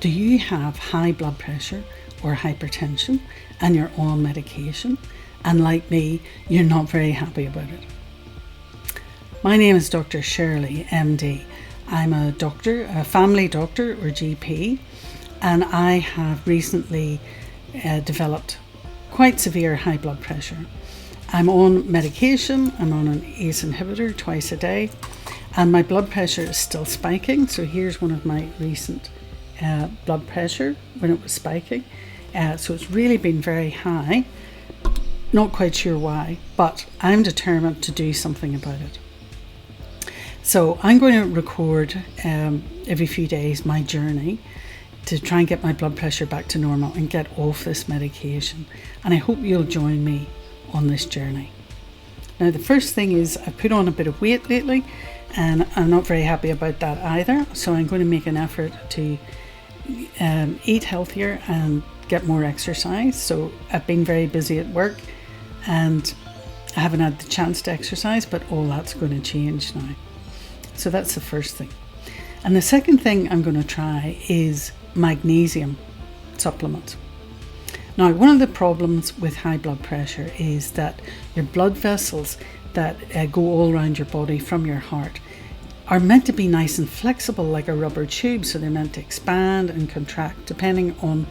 Do you have high blood pressure or hypertension and you're on medication, and like me, you're not very happy about it? My name is Dr Shirley MD. I'm a doctor, a family doctor or GP, and I have recently developed quite severe high blood pressure. I'm on medication, I'm on an ACE inhibitor twice a day, and my blood pressure is still spiking. So here's one of my recent blood pressure when it was spiking. So it's really been very high. Not quite sure why, but I'm determined to do something about it. So I'm going to record every few days my journey to try and get my blood pressure back to normal and get off this medication. And I hope you'll join me on this journey. Now, the first thing is I've put on a bit of weight lately, and I'm not very happy about that either. So I'm going to make an effort to eat healthier and get more exercise. So I've been very busy at work and I haven't had the chance to exercise, but all that's going to change now. So that's the first thing. And the second thing I'm going to try is magnesium supplements. Now, one of the problems with high blood pressure is that your blood vessels that go all around your body from your heart are meant to be nice and flexible like a rubber tube. So they're meant to expand and contract depending on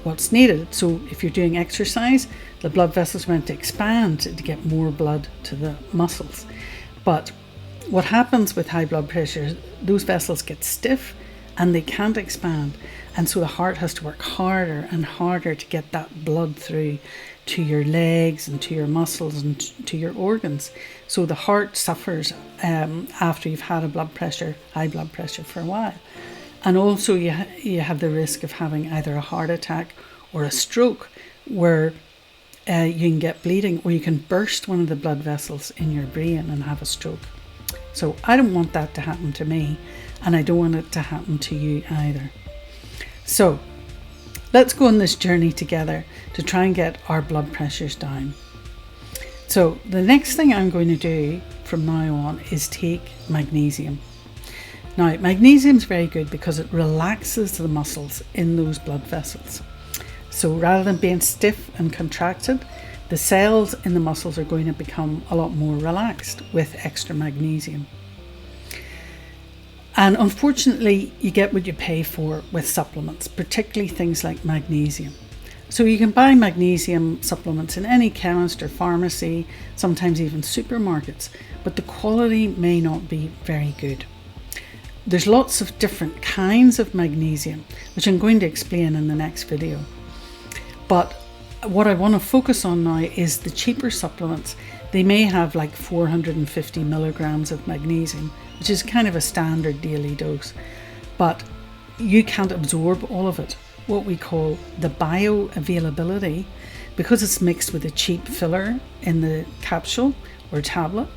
what's needed. So if you're doing exercise, the blood vessels are meant to expand to get more blood to the muscles. But what happens with high blood pressure, those vessels get stiff and they can't expand. And so the heart has to work harder and harder to get that blood through to your legs and to your muscles and to your organs. So the heart suffers after you've had high blood pressure for a while. And also you have the risk of having either a heart attack or a stroke, where you can get bleeding, or you can burst one of the blood vessels in your brain and have a stroke. So I don't want that to happen to me, and I don't want it to happen to you either. So let's go on this journey together to try and get our blood pressures down. So the next thing I'm going to do from now on is take magnesium. Now, magnesium is very good because it relaxes the muscles in those blood vessels. So rather than being stiff and contracted, the cells in the muscles are going to become a lot more relaxed with extra magnesium. And unfortunately, you get what you pay for with supplements, particularly things like magnesium. So you can buy magnesium supplements in any chemist or pharmacy, sometimes even supermarkets, but the quality may not be very good. There's lots of different kinds of magnesium, which I'm going to explain in the next video. But what I want to focus on now is the cheaper supplements. They may have like 450 milligrams of magnesium, which is kind of a standard daily dose, but you can't absorb all of it. What we call the bioavailability, because it's mixed with a cheap filler in the capsule or tablet,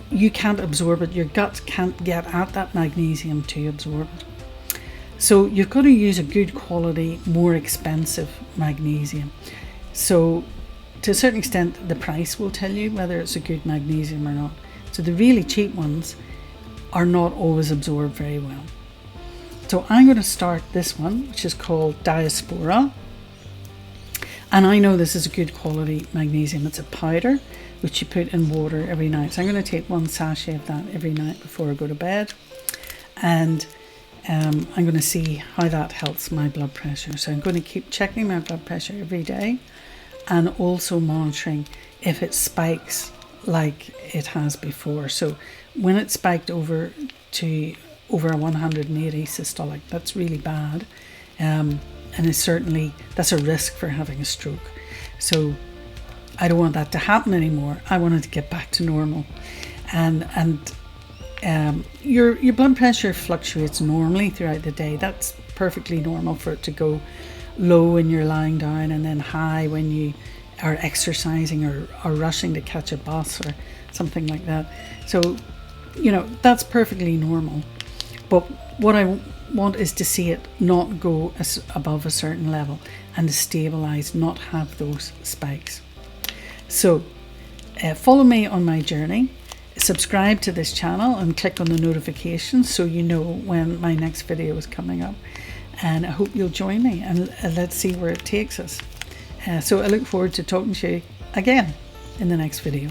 you can't absorb it. Your gut can't get at that magnesium to absorb it. So you've got to use a good quality, more expensive magnesium. So to a certain extent, the price will tell you whether it's a good magnesium or not. So the really cheap ones are not always absorbed very well. So I'm going to start this one, which is called Diaspora. And I know this is a good quality magnesium. It's a powder which you put in water every night. So I'm going to take one sachet of that every night before I go to bed. And I'm going to see how that helps my blood pressure. So I'm going to keep checking my blood pressure every day and also monitoring if it spikes like it has before. So when it spiked over 180 systolic, that's really bad. And that's a risk for having a stroke. So I don't want that to happen anymore. I want it to get back to normal. And your blood pressure fluctuates normally throughout the day. That's perfectly normal for it to go low when you're lying down and then high when you are exercising or rushing to catch a bus or something like that. So, that's perfectly normal. But what I want is to see it not go above a certain level and to stabilize, not have those spikes. So follow me on my journey, subscribe to this channel and click on the notifications so you know when my next video is coming up. and I hope you'll join me, and let's see where it takes us. So I look forward to talking to you again in the next video.